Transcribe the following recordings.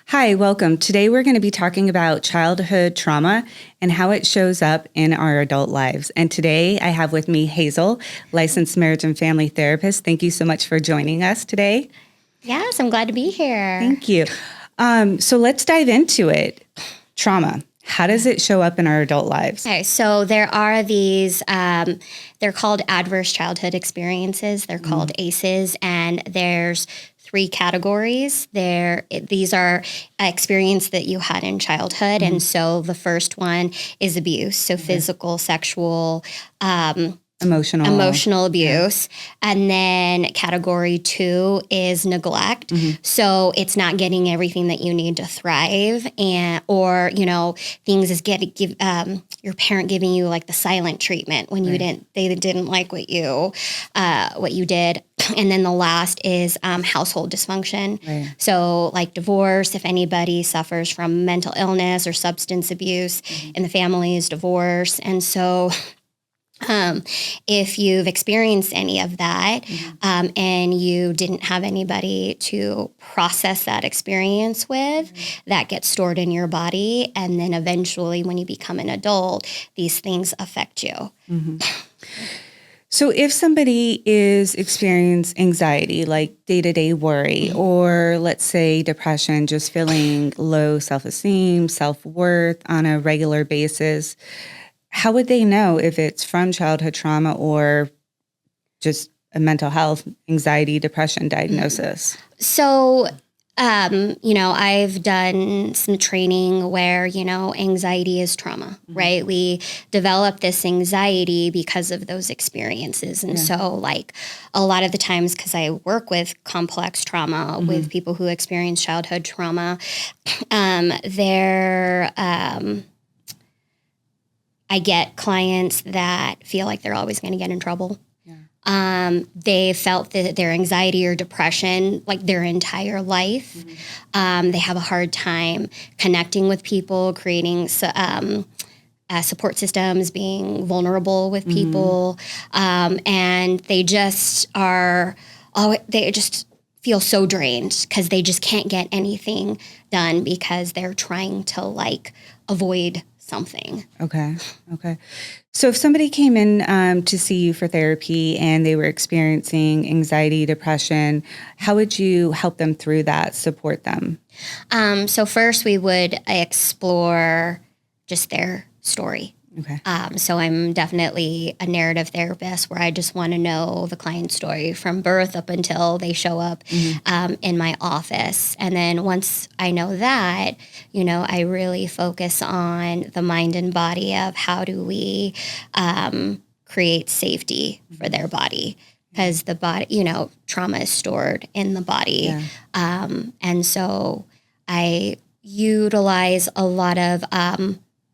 Hi, welcome. Today we're going to be talking about childhood trauma and how it shows up in our adult lives. And today I have with me Hazel, licensed marriage and family therapist. Thank you so much for joining us today. Yes, I'm glad to be here. Thank you. So let's dive into it. Trauma. How does it show up in our adult lives? Okay, so there are these, they're called adverse childhood experiences. They're called ACEs, and there's 3 categories. These are experience that you had in childhood. And so the first one is abuse. So physical, sexual, emotional abuse. And then category 2 is neglect. So it's not getting everything that you need to thrive, or things is your parent giving you like the silent treatment when they didn't like what you did. And then the last is household dysfunction. Right. So like divorce, if anybody suffers from mental illness or substance abuse in the family, is divorce. And so if you've experienced any of that and you didn't have anybody to process that experience with, that gets stored in your body. And then eventually when you become an adult, these things affect you. So if somebody is experiencing anxiety, like day-to-day worry, or let's say depression, just feeling low self-esteem, self-worth on a regular basis, how would they know if it's from childhood trauma or just a mental health, anxiety, depression diagnosis? So, I've done some training where, anxiety is trauma, right? We develop this anxiety because of those experiences. And so like a lot of the times, because I work with complex trauma with people who experience childhood trauma, I get clients that feel like they're always going to get in trouble. They felt that their anxiety or depression like their entire life. They have a hard time connecting with people, creating support systems, being vulnerable with people. And they just feel so drained because they just can't get anything done because they're trying to avoid something. Okay. So if somebody came in to see you for therapy and they were experiencing anxiety, depression, how would you help them through that, support them? So first we would explore just their story. Okay. So I'm definitely a narrative therapist where I just want to know the client's story from birth up until they show up in my office. And then once I know that, I really focus on the mind and body of how do we create safety for their body. Because the body, trauma is stored in the body. And so I utilize a lot of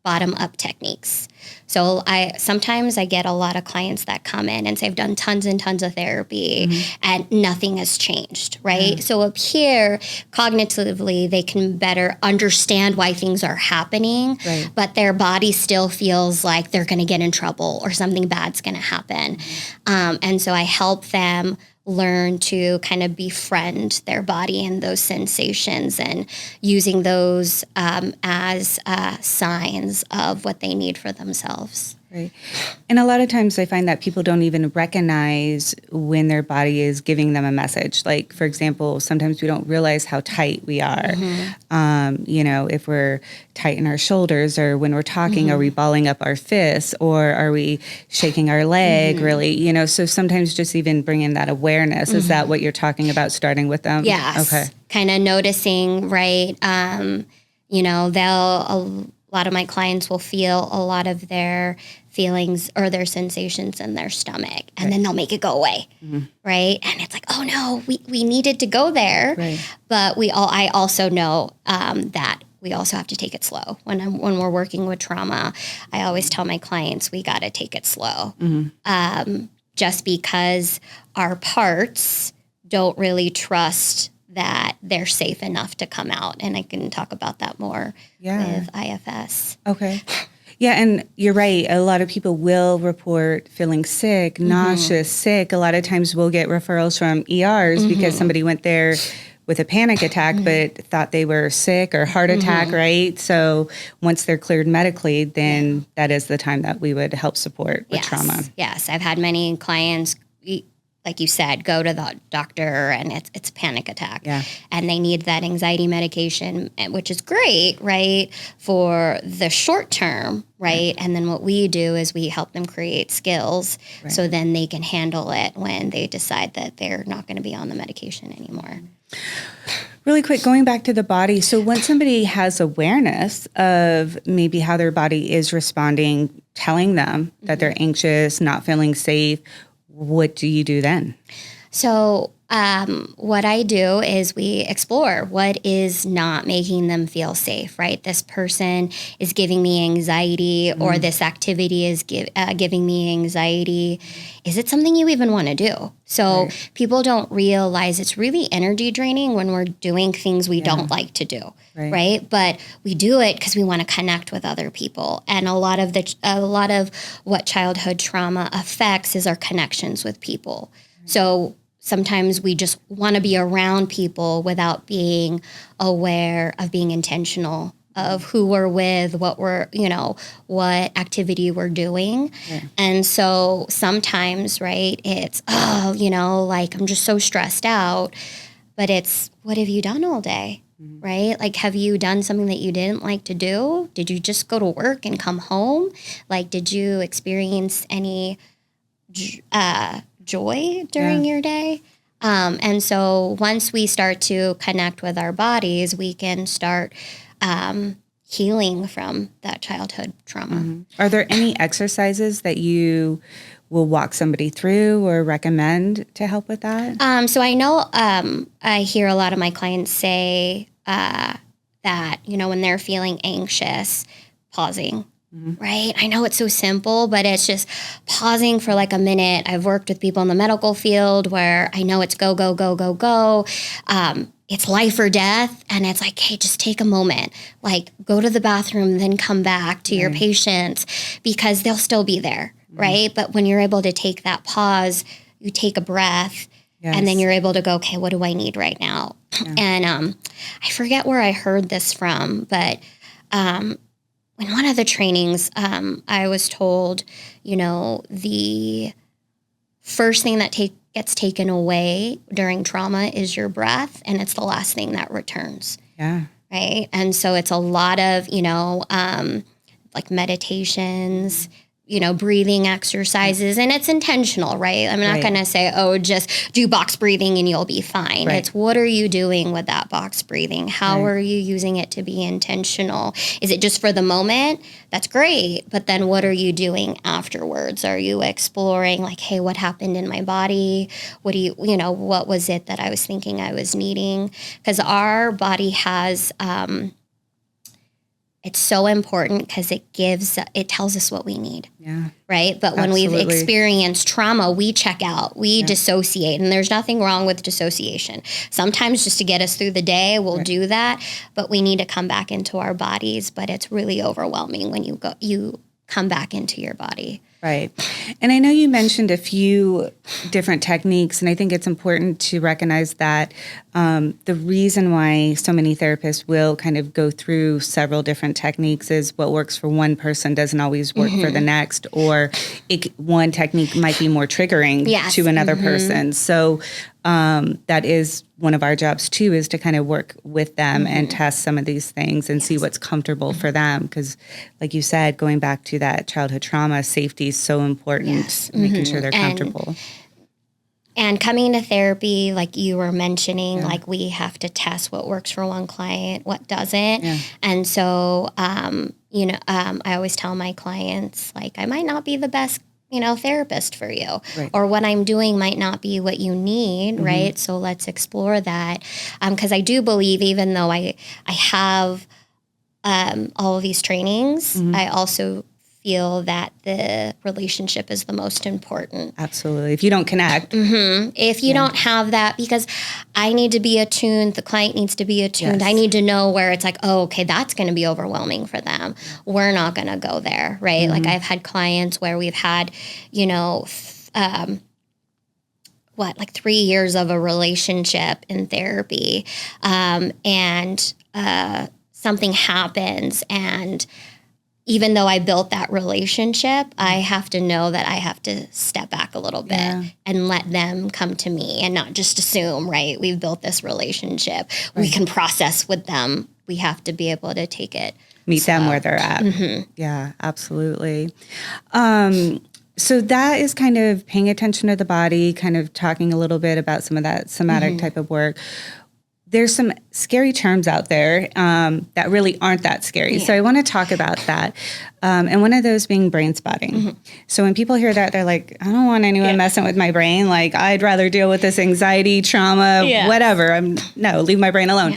bottom-up techniques. So sometimes I get a lot of clients that come in and say, I've done tons and tons of therapy and nothing has changed, right? So up here, cognitively, they can better understand why things are happening, but their body still feels like they're going to get in trouble or something bad's going to happen. And so I help them learn to kind of befriend their body and those sensations and using those as signs of what they need for themselves. Right. And a lot of times I find that people don't even recognize when their body is giving them a message. Like, for example, sometimes we don't realize how tight we are. If we're tight in our shoulders or when we're talking, are we balling up our fists or are we shaking our leg really? So sometimes just even bringing that awareness, is that what you're talking about starting with them? Yes. Okay. Kind of noticing, right? A lot of my clients will feel a lot of their feelings or their sensations in their stomach, and then they'll make it go away, right? And it's like, oh no, we needed to go there, but I also know that we also have to take it slow. When we're working with trauma, I always tell my clients we got to take it slow, just because our parts don't really trust that they're safe enough to come out. And I can talk about that more with IFS. Okay. Yeah, and you're right. A lot of people will report feeling sick, nauseous, sick. A lot of times we'll get referrals from ERs because somebody went there with a panic attack, but thought they were sick or heart attack, right? So once they're cleared medically, then that is the time that we would help support with trauma. Yes, I've had many clients, like you said, go to the doctor and it's a panic attack. Yeah. And they need that anxiety medication, which is great, right, for the short term, right? And then what we do is we help them create skills so then they can handle it when they decide that they're not going to be on the medication anymore. Really quick, going back to the body. So once somebody has awareness of maybe how their body is responding, telling them that they're anxious, not feeling safe, what do you do then? So what I do is we explore what is not making them feel safe, right? This person is giving me anxiety or this activity is giving me anxiety. Is it something you even want to do? So people don't realize it's really energy draining when we're doing things we don't like to do, right? But we do it because we want to connect with other people. And a lot of what childhood trauma affects is our connections with people. So sometimes we just want to be around people without being aware of being intentional of who we're with, what activity we're doing. And so sometimes, right, it's, like I'm just so stressed out, but it's, what have you done all day? Right? Like, have you done something that you didn't like to do? Did you just go to work and come home? Like, did you experience any joy during your day? And so once we start to connect with our bodies, we can start healing from that childhood trauma. Are there any exercises that you will walk somebody through or recommend to help with that? So I know I hear a lot of my clients say that, when they're feeling anxious, pausing. Right? I know it's so simple, but it's just pausing for like a minute. I've worked with people in the medical field where I know it's go, go, go, go, go. It's life or death. And it's like, hey, just take a moment, like go to the bathroom, then come back to your patients because they'll still be there. Right? But when you're able to take that pause, you take a breath and then you're able to go, okay, what do I need right now? And I forget where I heard this from, but in one of the trainings, I was told, the first thing that gets taken away during trauma is your breath, and it's the last thing that returns. Yeah. Right? And so it's a lot of, like meditations, breathing exercises, and it's intentional, right? I'm not going to say, just do box breathing and you'll be fine. It's what are you doing with that box breathing? How are you using it to be intentional? Is it just for the moment? That's great. But then what are you doing afterwards? Are you exploring like, hey, what happened in my body? What what was it that I was thinking I was needing? Because our body has, it's so important because it tells us what we need. Yeah. Right? But when we've experienced trauma, we check out, we dissociate, and there's nothing wrong with dissociation. Sometimes just to get us through the day, we'll do that, but we need to come back into our bodies, but it's really overwhelming when you come back into your body. Right. And I know you mentioned a few different techniques, and I think it's important to recognize that the reason why so many therapists will kind of go through several different techniques is what works for one person doesn't always work for the next, or one technique might be more triggering to another person. So that is one of our jobs too, is to kind of work with them and test some of these things and see what's comfortable for them. Because like you said, going back to that childhood trauma, safety is so important, making sure they're comfortable. And coming to therapy, like you were mentioning, like we have to test what works for one client, what doesn't. And so, I always tell my clients, like, I might not be the best therapist for you, or what I'm doing might not be what you need, right? So let's explore that. Because I do believe, even though I have all of these trainings, I also feel that the relationship is the most important. Absolutely. If you don't connect. If you don't have that, because I need to be attuned, the client needs to be attuned. I need to know where it's like, oh, okay, that's going to be overwhelming for them. We're not going to go there, right? Like I've had clients where we've had, like 3 years of a relationship in therapy, and something happens, and even though I built that relationship, I have to know that I have to step back a little bit and let them come to me and not just assume, right? We've built this relationship. We can process with them. We have to be able to take it. Meet them where they're at. Yeah, absolutely. So that is kind of paying attention to the body, kind of talking a little bit about some of that somatic type of work. There's some scary terms out there that really aren't that scary. So I want to talk about that. And one of those being brain spotting. So when people hear that, they're like, I don't want anyone messing with my brain. Like, I'd rather deal with this anxiety, trauma, whatever. No, leave my brain alone.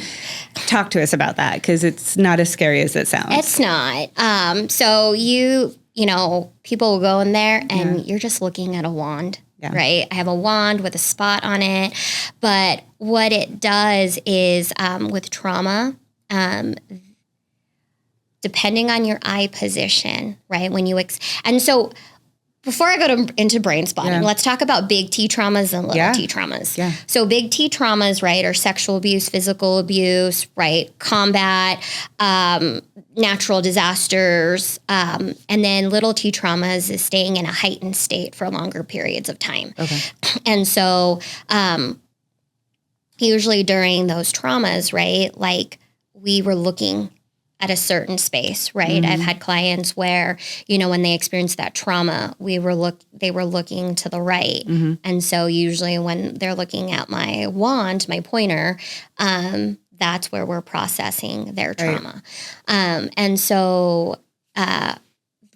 Talk to us about that, because it's not as scary as it sounds. It's not. So you know, people will go in there and you're just looking at a wand. Right? I have a wand with a spot on it. But what it does is with trauma, depending on your eye position, right? When you, and so before I go into brain spotting, let's talk about big T traumas and little T traumas. So big T traumas, right, are sexual abuse, physical abuse, right, combat, natural disasters, and then little T traumas is staying in a heightened state for longer periods of time. And so usually during those traumas, right, like we were looking at a certain space, right? I've had clients where, you know, when they experienced that trauma, they were looking to the right. And so usually when they're looking at my wand, my pointer, that's where we're processing their trauma. And so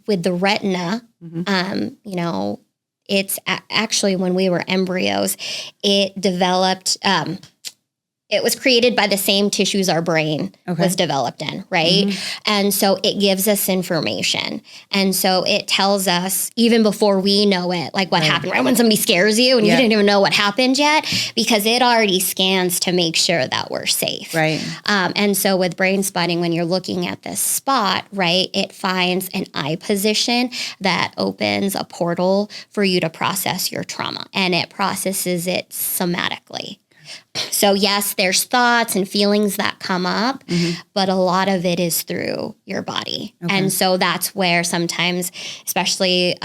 with the retina, you know, it's actually when we were embryos, it developed, it was created by the same tissues our brain was developed in, right? And so it gives us information. And so it tells us, even before we know it, like what happened, right? When somebody scares you and you didn't even know what happened yet, because it already scans to make sure that we're safe. And so with brain spotting, when you're looking at this spot, right, it finds an eye position that opens a portal for you to process your trauma. And it processes it somatically. So yes, there's thoughts and feelings that come up, but a lot of it is through your body. And so that's where sometimes, especially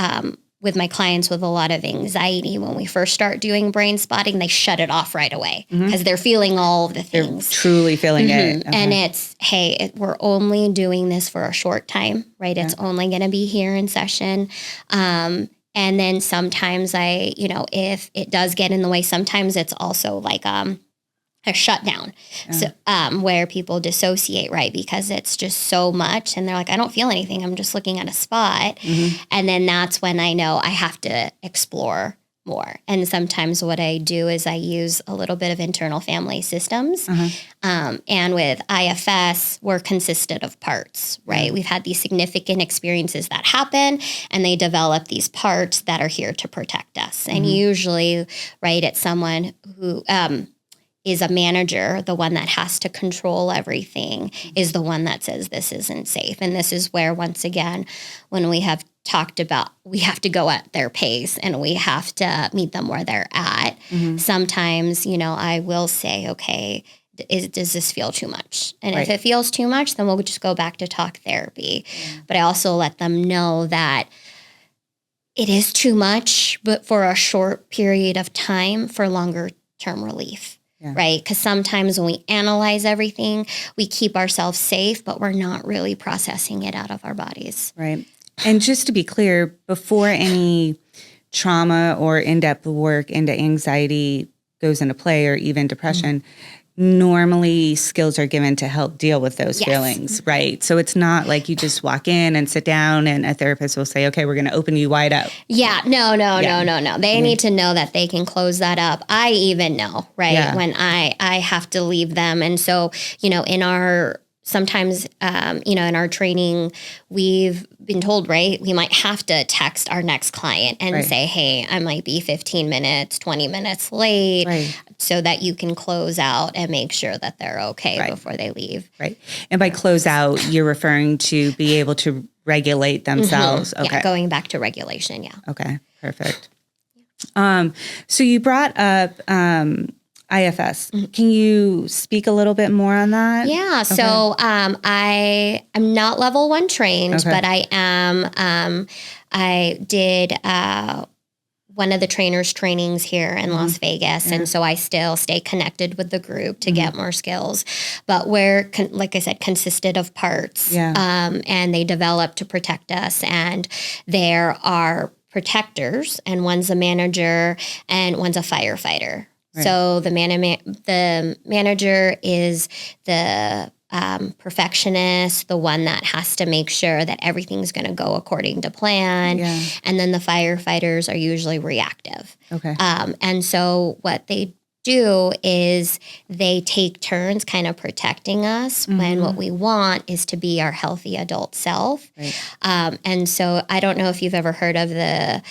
with my clients with a lot of anxiety, when we first start doing brain spotting, they shut it off right away because they're feeling all of the things. They're truly feeling it. And it's, hey, we're only doing this for a short time, right? It's only going to be here in session. And then sometimes you know, if it does get in the way, sometimes it's also like a shutdown, so where people dissociate, right? Because it's just so much, and they're like, I don't feel anything. I'm just looking at a spot, and then that's when I know I have to explore more. And sometimes what I do is I use a little bit of internal family systems. And with IFS, we're consistent of parts, right? We've had these significant experiences that happen, and they develop these parts that are here to protect us. And usually, right, it's someone who is a manager, the one that has to control everything, is the one that says this isn't safe. And this is where, once again, when we have talked about we have to go at their pace and we have to meet them where they're at. Sometimes, you know, I will say, okay, does this feel too much? And if it feels too much, then we'll just go back to talk therapy. But I also let them know that it is too much, but for a short period of time for longer term relief. Right? Because sometimes when we analyze everything, we keep ourselves safe, but we're not really processing it out of our bodies. Right. And just to be clear, before any trauma or in-depth work into anxiety goes into play, or even depression, normally skills are given to help deal with those feelings, right? So it's not like you just walk in and sit down and a therapist will say, okay, we're going to open you wide up. No. They need to know that they can close that up. I even know, right? When I have to leave them. And so, you know, sometimes, you know, in our training, we've been told, right, we might have to text our next client and say, hey, I might be 15 minutes, 20 minutes late, so that you can close out and make sure that they're okay before they leave. Right. And by close out, you're referring to be able to regulate themselves. Okay. Yeah, going back to regulation. Yeah. Okay. Perfect. So you brought up IFS. Can you speak a little bit more on that? Yeah. Okay. So I am not level 1 trained, okay. But I am. I did one of the trainers trainings here in Las Vegas. Yeah. And so I still stay connected with the group to get more skills. But we're, like I said, consisted of parts. Yeah. And they develop to protect us. And there are protectors, and one's a manager and one's a firefighter. Right. So the manager is the perfectionist, the one that has to make sure that everything's going to go according to plan. Yeah. And then the firefighters are usually reactive. Okay. And so what they do is they take turns kind of protecting us when what we want is to be our healthy adult self. Right. And so I don't know if you've ever heard of the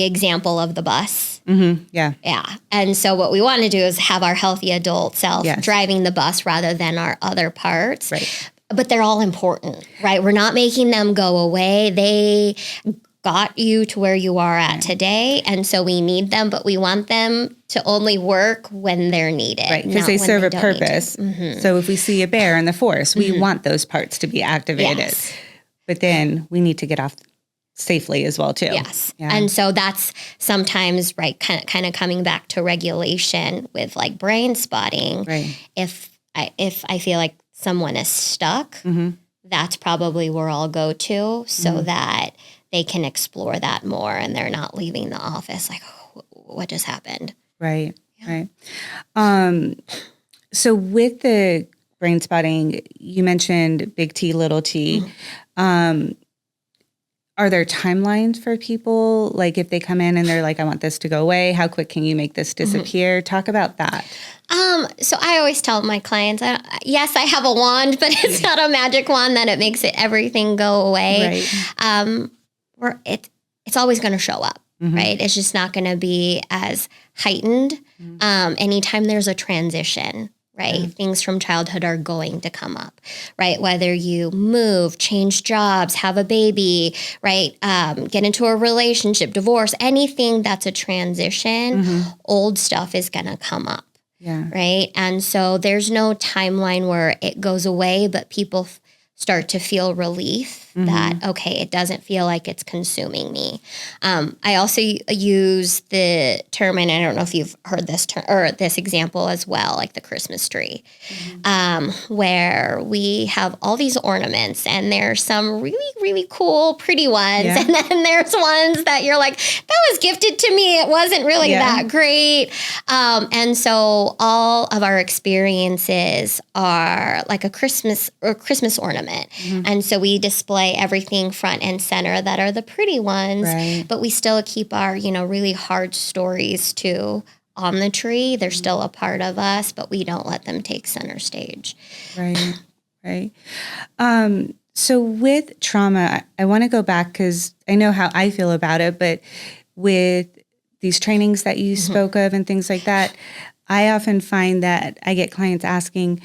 example of the bus. Mm-hmm. Yeah. Yeah. And so what we want to do is have our healthy adult self driving the bus rather than our other parts. Right. But they're all important, right? We're not making them go away. They got you to where you are at today. And so we need them, but we want them to only work when they're needed. Right. Because they serve a purpose. So if we see a bear in the forest, we want those parts to be activated. Yes. But then we need to get off safely as well too. Yes. Yeah. And so that's sometimes right kind of coming back to regulation with like brain spotting. Right. If I feel like someone is stuck, that's probably where I'll go to so that they can explore that more and they're not leaving the office like, oh, what just happened? Right. Yeah. Right. So with the brain spotting, you mentioned big T, little t. Are there timelines for people? Like if they come in and they're like, I want this to go away, how quick can you make this disappear? Talk about that. So I always tell my clients, yes, I have a wand, but it's not a magic wand that it makes everything go away. Right. It's always going to show up, right? It's just not going to be as heightened anytime there's a transition. Right? Things from childhood are going to come up, right? Whether you move, change jobs, have a baby, right? Get into a relationship, divorce, anything that's a transition, old stuff is going to come up, right? And so there's no timeline where it goes away, but people start to feel relief that, okay, it doesn't feel like it's consuming me. I also use the term, and I don't know if you've heard this term or this example as well, like the Christmas tree, where we have all these ornaments and there's some really, really cool, pretty ones. Yeah. And then there's ones that you're like, that was gifted to me. It wasn't really that great. And so all of our experiences are like a Christmas ornament. And so we display everything front and center that are the pretty ones, but we still keep our, really hard stories too on the tree. They're still a part of us, but we don't let them take center stage. Right. Right. So with trauma, I want to go back because I know how I feel about it, but with these trainings that you spoke of and things like that, I often find that I get clients asking,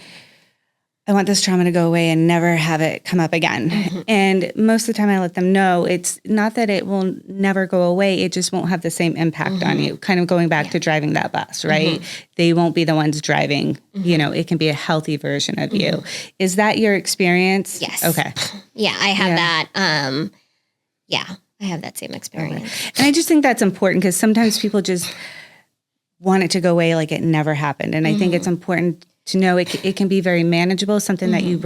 I want this trauma to go away and never have it come up again. And most of the time I let them know it's not that it will never go away. It just won't have the same impact on you. Kind of going back to driving that bus, right? They won't be the ones driving, it can be a healthy version of you. Is that your experience? Yes. Okay. Yeah, I have that. I have that same experience. Okay. And I just think that's important because sometimes people just want it to go away like it never happened. And I think it's important to know it can be very manageable, something that you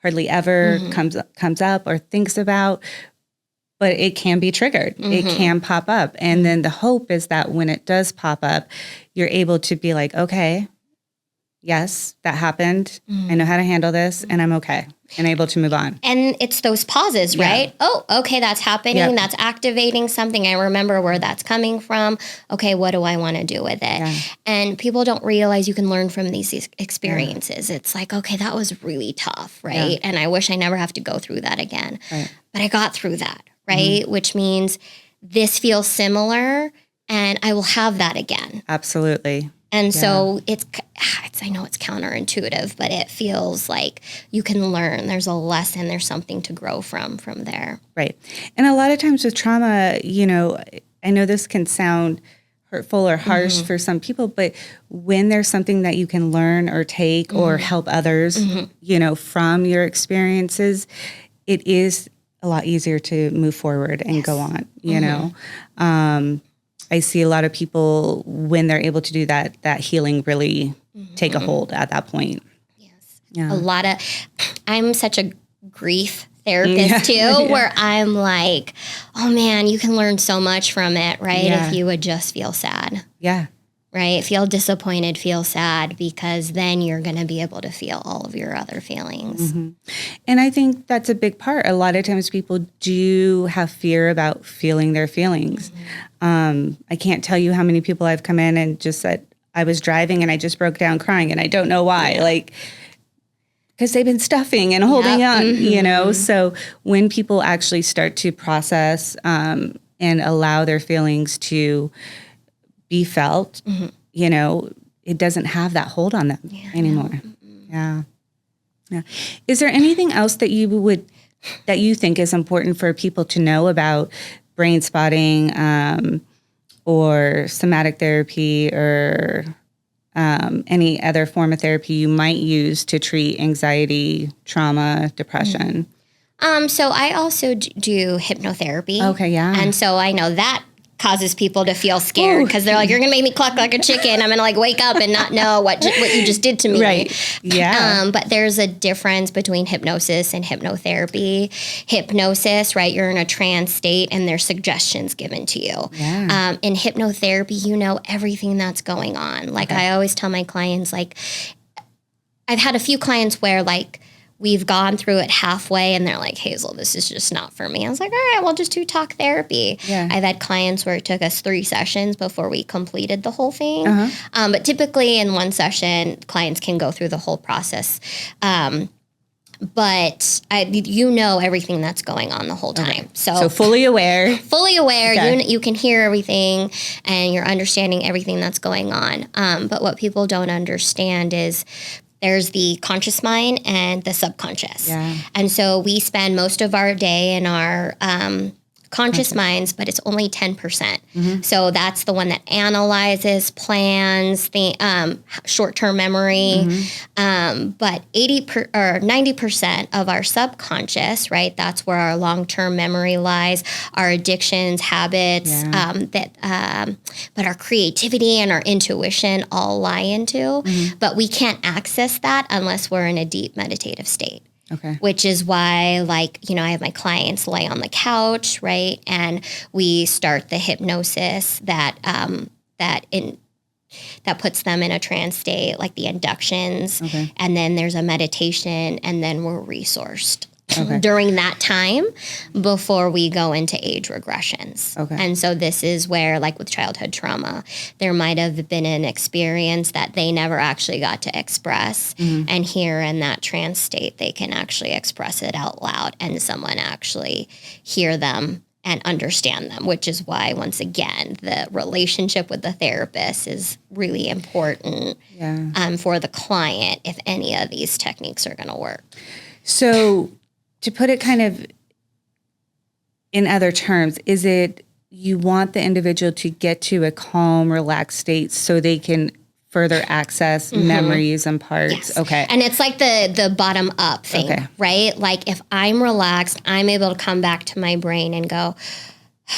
hardly ever comes up or thinks about, but it can be triggered. It can pop up. And then the hope is that when it does pop up, you're able to be like, okay, yes, that happened. I know how to handle this and I'm okay and able to move on. And it's those pauses, right? Oh, okay, that's happening. That's activating something. I remember where that's coming from. Okay, what do I want to do with it? Yeah. And people don't realize you can learn from these experiences. It's like, okay, that was really tough, right? Yeah. And I wish I never have to go through that again. Right. But I got through that, right? Which means this feels similar and I will have that again. Absolutely. And so it's, I know it's counterintuitive, but it feels like you can learn. There's a lesson. There's something to grow from there. Right. And a lot of times with trauma, I know this can sound hurtful or harsh for some people, but when there's something that you can learn or take or help others, you know, from your experiences, it is a lot easier to move forward and go on, you know. I see a lot of people when they're able to do that, that healing really take a hold at that point. Yes. Yeah. I'm such a grief therapist too, where I'm like, oh man, you can learn so much from it, right? If you would just feel sad. Yeah. Right? Feel disappointed, feel sad, because then you're going to be able to feel all of your other feelings. And I think that's a big part. A lot of times people do have fear about feeling their feelings. I can't tell you how many people I've come in and just said, I was driving and I just broke down crying and I don't know why. Like, because they've been stuffing and holding on, you know? So when people actually start to process and allow their feelings to be felt, you know, it doesn't have that hold on them anymore. Yeah. Is there anything else that you think is important for people to know about brain spotting or somatic therapy or any other form of therapy you might use to treat anxiety, trauma, depression? So I also do hypnotherapy. Okay, yeah. And so I know that causes people to feel scared because they're like, you're going to make me cluck like a chicken. I'm going to like wake up and not know what you just did to me. Right. Yeah. But there's a difference between hypnosis and hypnotherapy. Hypnosis, right? You're in a trance state and there's suggestions given to you. Yeah. In hypnotherapy, you know everything that's going on. Like I always tell my clients, like I've had a few clients where like, we've gone through it halfway and they're like, Hazel, this is just not for me. I was like, all right, we'll just do talk therapy. Yeah. I've had clients where it took us 3 sessions before we completed the whole thing. But typically in one session, clients can go through the whole process. But you know everything that's going on the whole time. Okay. So fully aware. Fully aware. Okay. You can hear everything and you're understanding everything that's going on. But what people don't understand is there's the conscious mind and the subconscious. Yeah. And so we spend most of our day in our conscious minds, but it's only 10%. So that's the one that analyzes, plans, the short-term memory. But 90% of our subconscious, right? That's where our long-term memory lies, our addictions, habits, but our creativity and our intuition all lie into. But we can't access that unless we're in a deep meditative state. Okay. Which is why, like, you know, I have my clients lay on the couch, right? And we start the hypnosis that puts them in a trance state, like the inductions. Okay. And then there's a meditation, and then we're resourced Okay. during that time before we go into age regressions. Okay. And so this is where, like with childhood trauma, there might have been an experience that they never actually got to express. And here in that trance state, they can actually express it out loud and someone actually hear them and understand them, which is why, once again, the relationship with the therapist is really important for the client if any of these techniques are going to work. So to put it kind of in other terms, is it you want the individual to get to a calm, relaxed state so they can further access memories and parts? Yes. Okay. And it's like the bottom up thing, right? Like if I'm relaxed, I'm able to come back to my brain and go,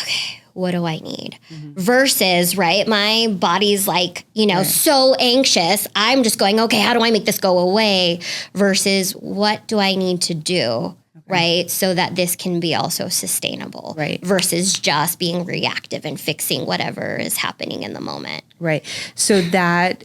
okay, what do I need? Versus, right, my body's like, you know, so anxious. I'm just going, okay, how do I make this go away? Versus what do I need to do? Right. So that this can be also sustainable. Right. Versus just being reactive and fixing whatever is happening in the moment. Right. So that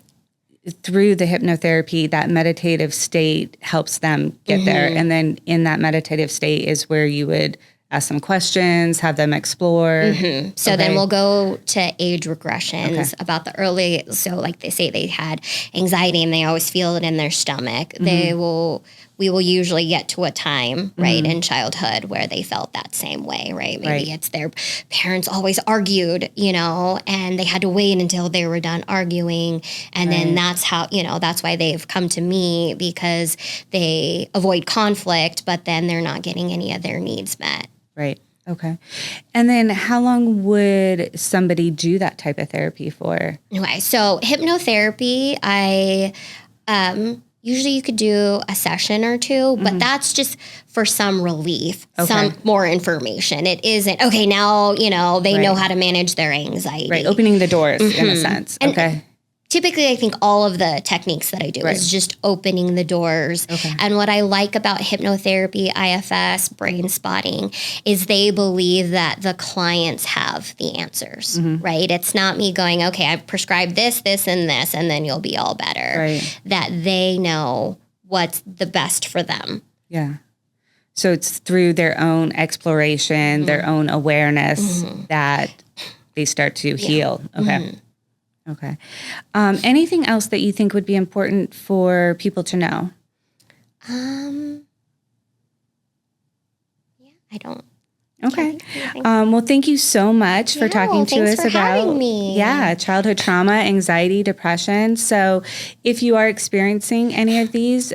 through the hypnotherapy, that meditative state helps them get there. And then in that meditative state is where you would ask them questions, have them explore. So then we'll go to age regressions about the early, so like they say they had anxiety and they always feel it in their stomach. We will usually get to a time, right, in childhood where they felt that same way, right? Maybe it's their parents always argued, you know, and they had to wait until they were done arguing. And then that's how, you know, that's why they've come to me, because they avoid conflict, but then they're not getting any of their needs met. Right. Okay. And then how long would somebody do that type of therapy for? Okay, so hypnotherapy, I usually you could do a session or two, but that's just for some relief, some more information. It isn't okay. Now they know how to manage their anxiety. Right. Opening the doors in a sense. And typically, I think all of the techniques that I do is just opening the doors. And what I like about hypnotherapy, IFS, brain spotting, is they believe that the clients have the answers, right? It's not me going, okay, I prescribed this, this, and this, and then you'll be all better. Right. That they know what's the best for them. Yeah. So it's through their own exploration, their own awareness that they start to heal. Okay. Okay. Anything else that you think would be important for people to know? Yeah, I don't. Okay. Well, thank you so much for talking to us about childhood trauma, anxiety, depression. So if you are experiencing any of these,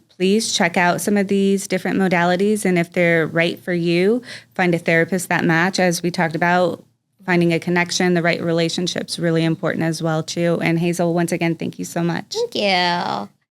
please check out some of these different modalities. And if they're right for you, find a therapist that match, as we talked about. Finding a connection, the right relationship's really important as well, too. And Hazel, once again, thank you so much. Thank you.